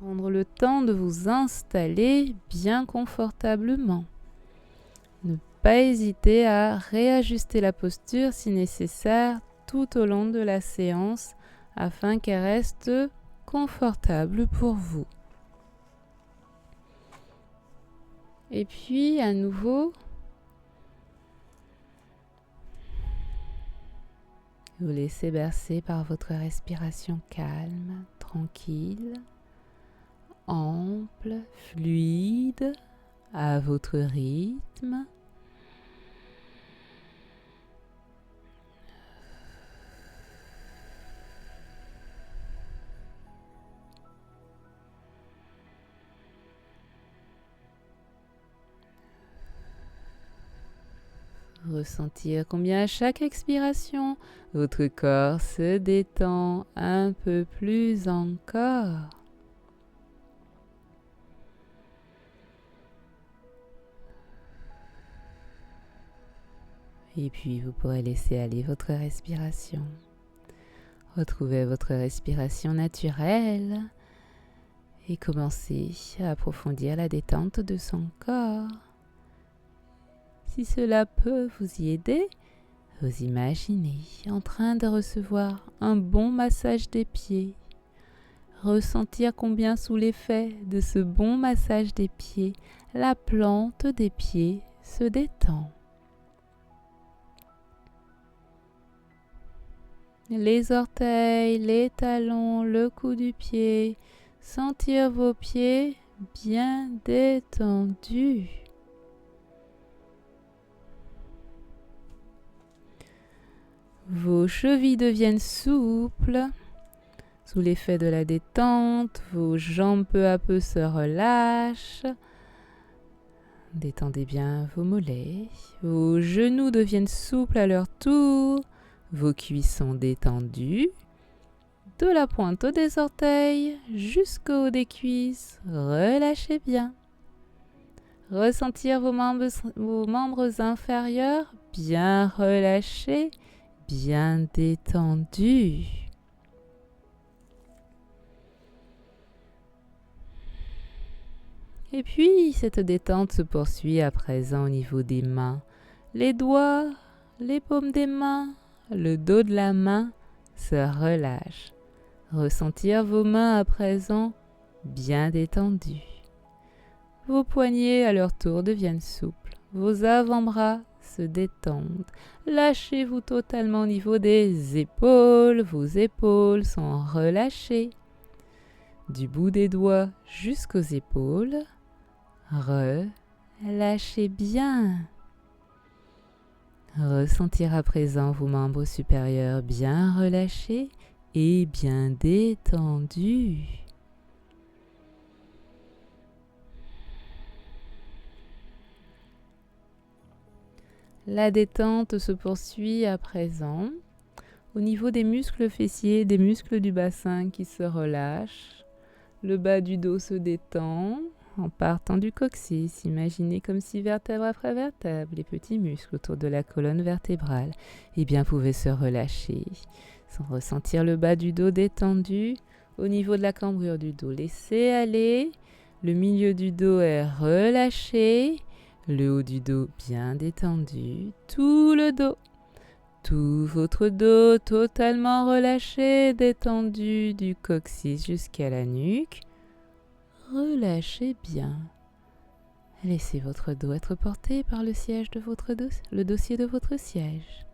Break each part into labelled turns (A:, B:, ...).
A: Prendre le temps de vous installer bien confortablement. Ne pas hésiter à réajuster la posture si nécessaire tout au long de la séance afin qu'elle reste confortable pour vous. Et puis à nouveau, vous laissez bercer par votre respiration calme, tranquille, ample, fluide, à votre rythme. Ressentir combien à chaque expiration, votre corps se détend un peu plus encore. Et puis vous pourrez laisser aller votre respiration. Retrouvez votre respiration naturelle et commencez à approfondir la détente de son corps. Si cela peut vous y aider, vous imaginez en train de recevoir un bon massage des pieds. Ressentir combien sous l'effet de ce bon massage des pieds, la plante des pieds se détend. Les orteils, les talons, le cou du pied, sentir vos pieds bien détendus. Vos chevilles deviennent souples. Sous l'effet de la détente, vos jambes peu à peu se relâchent. Détendez bien vos mollets. Vos genoux deviennent souples à leur tour. Vos cuisses sont détendues. De la pointe des orteils jusqu'au haut des cuisses, relâchez bien. Ressentir vos membres inférieurs bien relâchés, bien détendus. Et puis, cette détente se poursuit à présent au niveau des mains. Les doigts, les paumes des mains, le dos de la main se relâche. Ressentir vos mains à présent bien détendues. Vos poignets à leur tour deviennent souples. Vos avant-bras se détendent. Lâchez-vous totalement au niveau des épaules. Vos épaules sont relâchées. Du bout des doigts jusqu'aux épaules. Relâchez bien. Ressentir à présent vos membres supérieurs bien relâchés et bien détendus. La détente se poursuit à présent au niveau des muscles fessiers, des muscles du bassin qui se relâchent. Le bas du dos se détend en partant du coccyx. Imaginez comme si vertèbre après vertèbre, les petits muscles autour de la colonne vertébrale pouvaient se relâcher sans ressentir le bas du dos détendu. Au niveau de la cambrure du dos, laissez aller. Le milieu du dos est relâché. Le haut du dos bien détendu. Tout le dos. Tout votre dos totalement relâché, détendu du coccyx jusqu'à la nuque. Relâchez bien. Laissez votre dos être porté par le siège de votre le dossier de votre siège.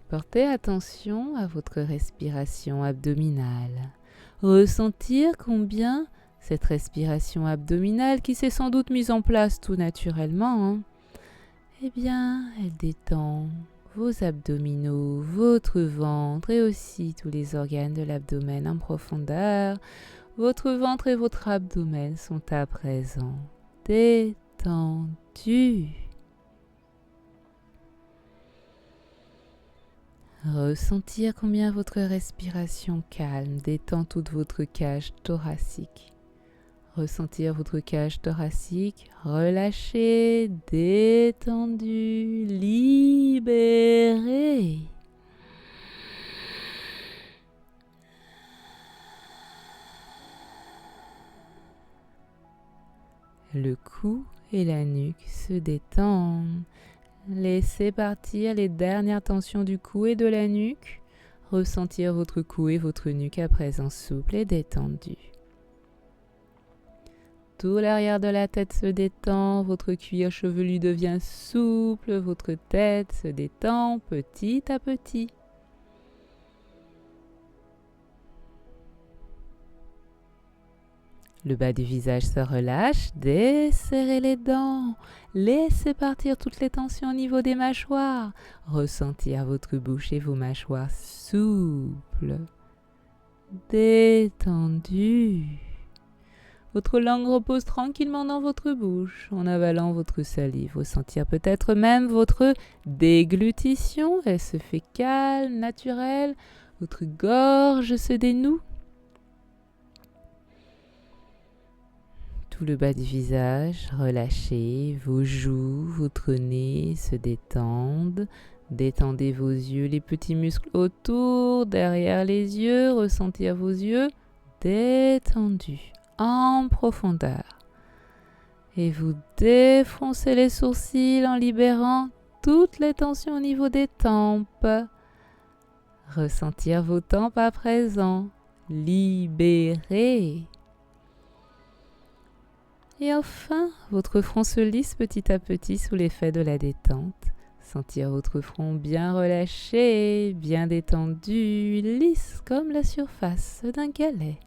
A: Portez attention à votre respiration abdominale. Ressentir combien cette respiration abdominale, qui s'est sans doute mise en place tout naturellement, elle détend vos abdominaux, votre ventre et aussi tous les organes de l'abdomen en profondeur. Votre ventre et votre abdomen sont à présent détendus. Ressentir combien votre respiration calme détend toute votre cage thoracique. Ressentir votre cage thoracique relâchée, détendue, libérée. Le cou et la nuque se détendent. Laissez partir les dernières tensions du cou et de la nuque. Ressentir votre cou et votre nuque à présent souple et détendu. Tout l'arrière de la tête se détend, votre cuir chevelu devient souple, votre tête se détend petit à petit. Le bas du visage se relâche, desserrez les dents, laissez partir toutes les tensions au niveau des mâchoires, ressentir votre bouche et vos mâchoires souples, détendues. Votre langue repose tranquillement dans votre bouche, en avalant votre salive, ressentir peut-être même votre déglutition, elle se fait calme, naturelle, votre gorge se dénoue. Le bas du visage, relâchez vos joues, votre nez se détendent, détendez vos yeux, les petits muscles autour, derrière les yeux, ressentir vos yeux détendus, en profondeur. Et vous défoncez les sourcils en libérant toutes les tensions au niveau des tempes. Ressentir vos tempes à présent, libérées. Et enfin, votre front se lisse petit à petit sous l'effet de la détente. Sentir votre front bien relâché, bien détendu, lisse comme la surface d'un galet.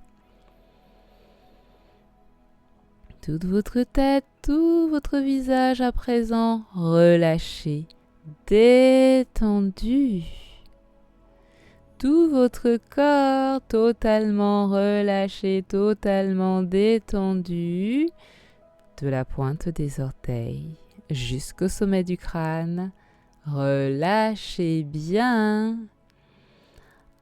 A: Toute votre tête, tout votre visage à présent relâché, détendu. Tout votre corps totalement relâché, totalement détendu. De la pointe des orteils jusqu'au sommet du crâne, relâchez bien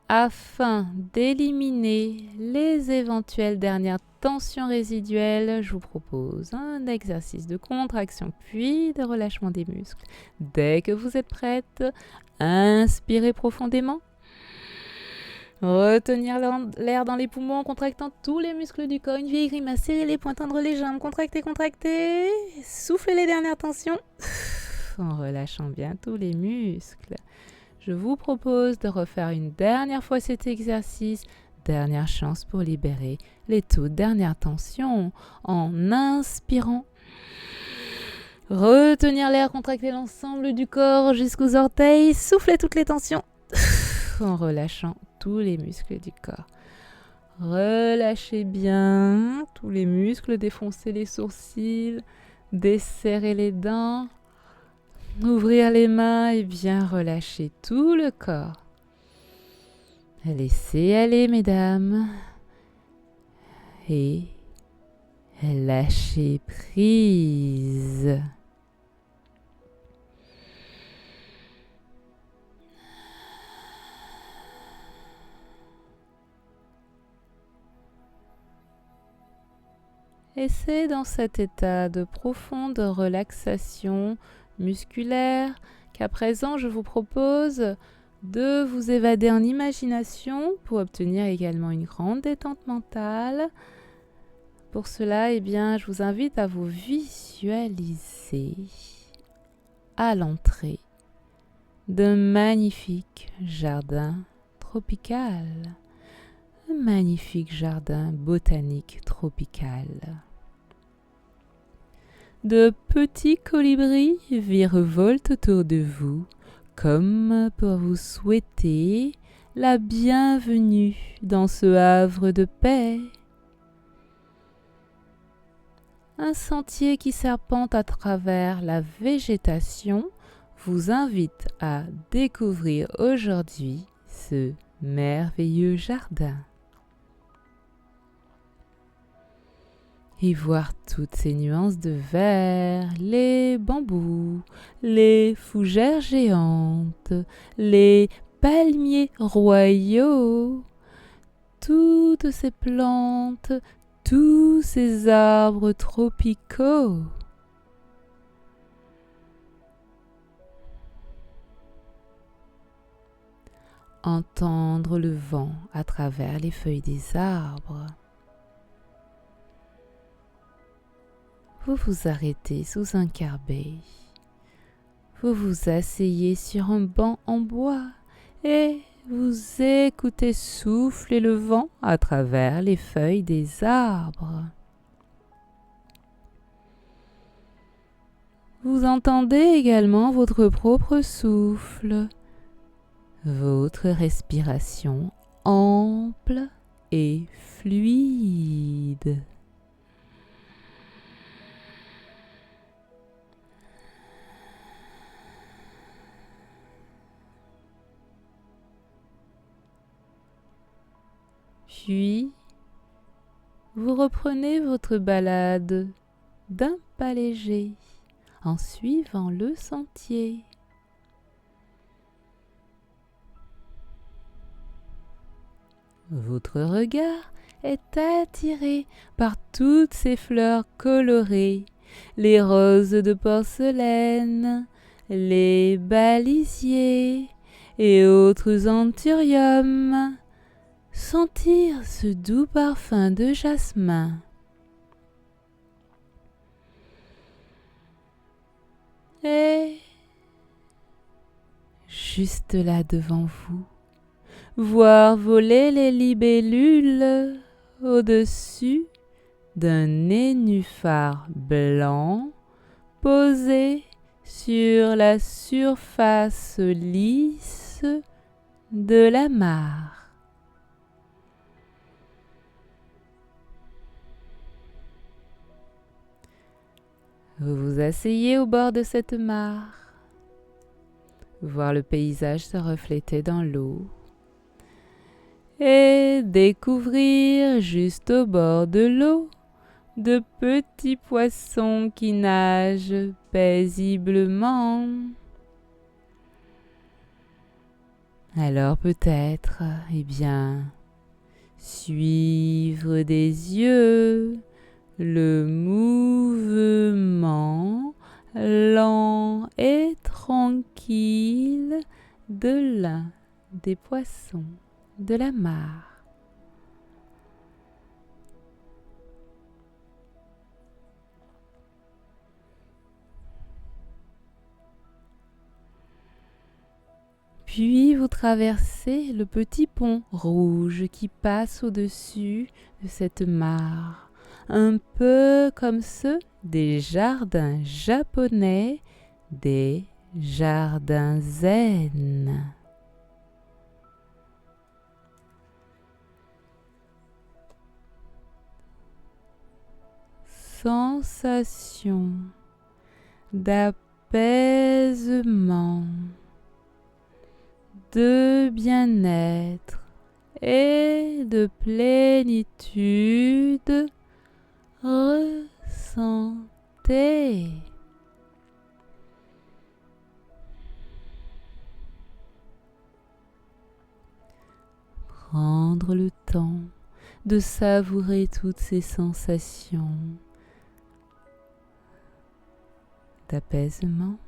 A: afin d'éliminer les éventuelles dernières tensions résiduelles. Je vous propose un exercice de contraction puis de relâchement des muscles. Dès que vous êtes prête, inspirez profondément. Retenir l'air dans les poumons en contractant tous les muscles du corps. Une vieille grimace, serrez les poings, tendre les jambes, contractez, contractez. Soufflez les dernières tensions en relâchant bien tous les muscles. Je vous propose de refaire une dernière fois cet exercice. Dernière chance pour libérer les toutes dernières tensions en inspirant. Retenir l'air, contracter l'ensemble du corps jusqu'aux orteils. Soufflez toutes les tensions en relâchant tous les muscles du corps. Relâchez bien tous les muscles, défoncez les sourcils, desserrez les dents, ouvrir les mains et bien relâcher tout le corps. Laissez aller, mesdames, et lâchez prise. Et c'est dans cet état de profonde relaxation musculaire qu'à présent je vous propose de vous évader en imagination pour obtenir également une grande détente mentale. Pour cela, je vous invite à vous visualiser à l'entrée d'un magnifique jardin tropical. Un magnifique jardin botanique tropical. De petits colibris virevoltent autour de vous, comme pour vous souhaiter la bienvenue dans ce havre de paix. Un sentier qui serpente à travers la végétation vous invite à découvrir aujourd'hui ce merveilleux jardin. Et voir toutes ces nuances de vert, les bambous, les fougères géantes, les palmiers royaux, toutes ces plantes, tous ces arbres tropicaux. Entendre le vent à travers les feuilles des arbres. vous vous arrêtez sous un carbet. Vous vous asseyez sur un banc en bois et vous écoutez souffler le vent à travers les feuilles des arbres. Vous entendez également votre propre souffle, votre respiration ample et fluide. Puis, vous reprenez votre balade d'un pas léger en suivant le sentier. Votre regard est attiré par toutes ces fleurs colorées, les roses de porcelaine, les balisiers et autres anthuriums. Sentir ce doux parfum de jasmin. Et juste là devant vous, voir voler les libellules au-dessus d'un nénuphar blanc posé sur la surface lisse de la mare. Vous vous asseyez au bord de cette mare, voir le paysage se refléter dans l'eau et découvrir juste au bord de l'eau de petits poissons qui nagent paisiblement. Alors peut-être, suivre des yeux le mouvement lent et tranquille de l'un des poissons de la mare. Puis vous traversez le petit pont rouge qui passe au-dessus de cette mare, un peu comme ceux des jardins japonais, des jardins zen. Sensation d'apaisement, de bien-être et de plénitude ressentez. Prendre le temps de savourer toutes ces sensations d'apaisement,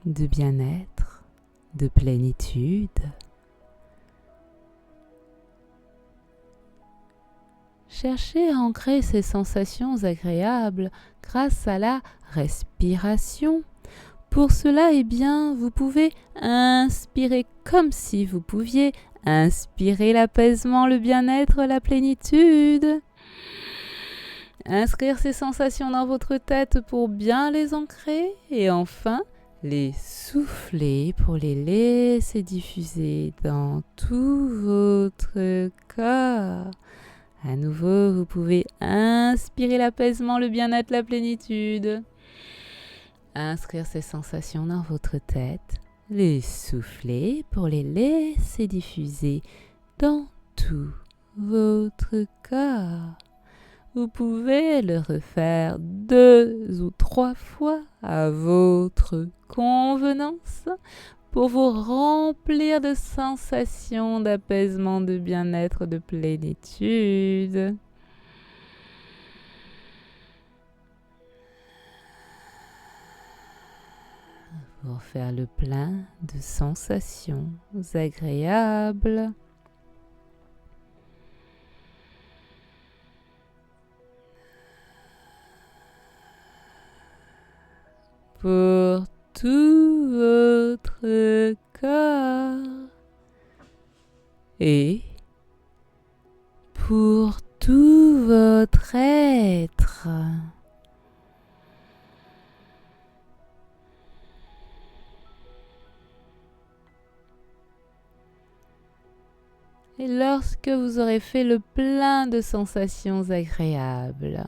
A: de bien-être, de plénitude. Cherchez à ancrer ces sensations agréables grâce à la respiration. Pour cela, vous pouvez inspirer comme si vous pouviez inspirer l'apaisement, le bien-être, la plénitude. Inscrire ces sensations dans votre tête pour bien les ancrer et enfin les souffler pour les laisser diffuser dans tout votre corps. À nouveau, vous pouvez inspirer l'apaisement, le bien-être, la plénitude. Inscrire ces sensations dans votre tête, les souffler pour les laisser diffuser dans tout votre corps. Vous pouvez le refaire 2 ou 3 fois à votre convenance pour vous remplir de sensations d'apaisement, de bien-être, de plénitude. Pour faire le plein de sensations agréables. tout votre corps et pour tout votre être. Et lorsque vous aurez fait le plein de sensations agréables,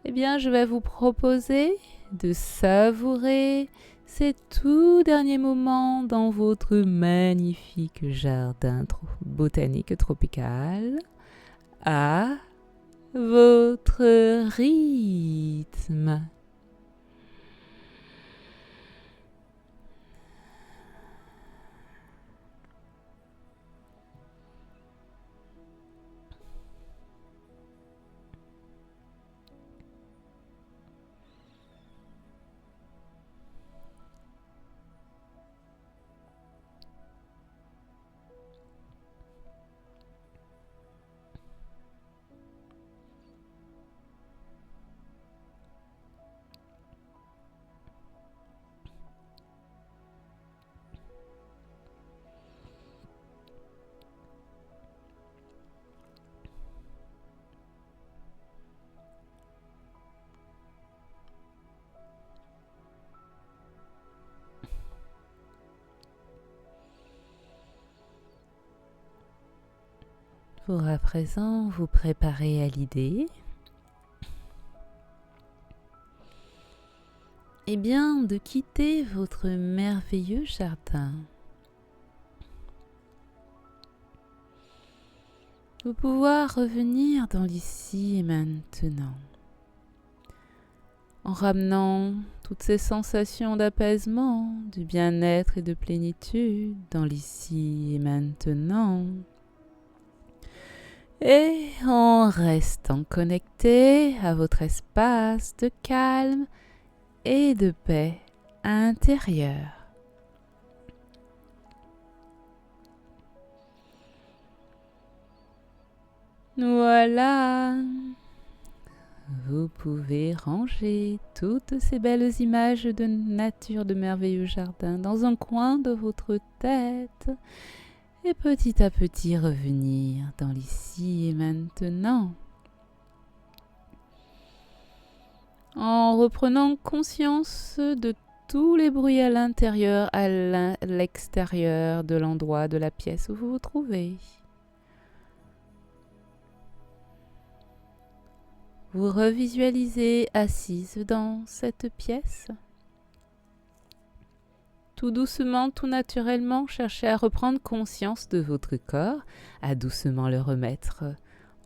A: eh bien, je vais vous proposer de savourer ces tout derniers moments dans votre magnifique jardin botanique tropical à votre rythme. Pour à présent vous préparer à l'idée de quitter votre merveilleux jardin. Pour pouvoir revenir dans l'ici et maintenant, en ramenant toutes ces sensations d'apaisement, de bien-être et de plénitude dans l'ici et maintenant. Et en restant connecté à votre espace de calme et de paix intérieure. Voilà, vous pouvez ranger toutes ces belles images de nature, de merveilleux jardin dans un coin de votre tête et petit à petit revenir dans l'ici et maintenant. En reprenant conscience de tous les bruits à l'intérieur, à l'extérieur de l'endroit, de la pièce où vous vous trouvez. Vous revisualisez assise dans cette pièce. Tout doucement, tout naturellement, cherchez à reprendre conscience de votre corps, à doucement le remettre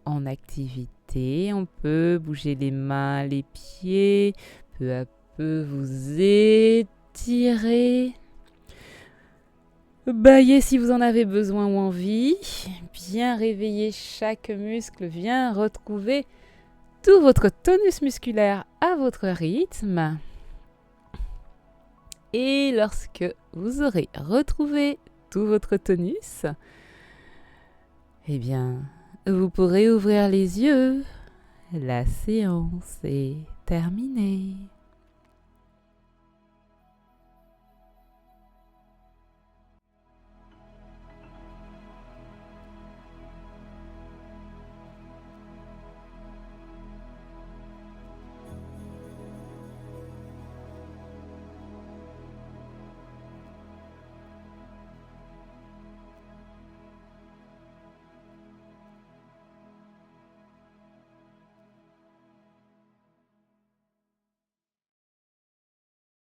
A: en activité. On peut bouger les mains, les pieds, peu à peu vous étirer. Baillez si vous en avez besoin ou envie. Bien réveiller chaque muscle, bien retrouver tout votre tonus musculaire à votre rythme. Et lorsque vous aurez retrouvé tout votre tonus, vous pourrez ouvrir les yeux. La séance est terminée.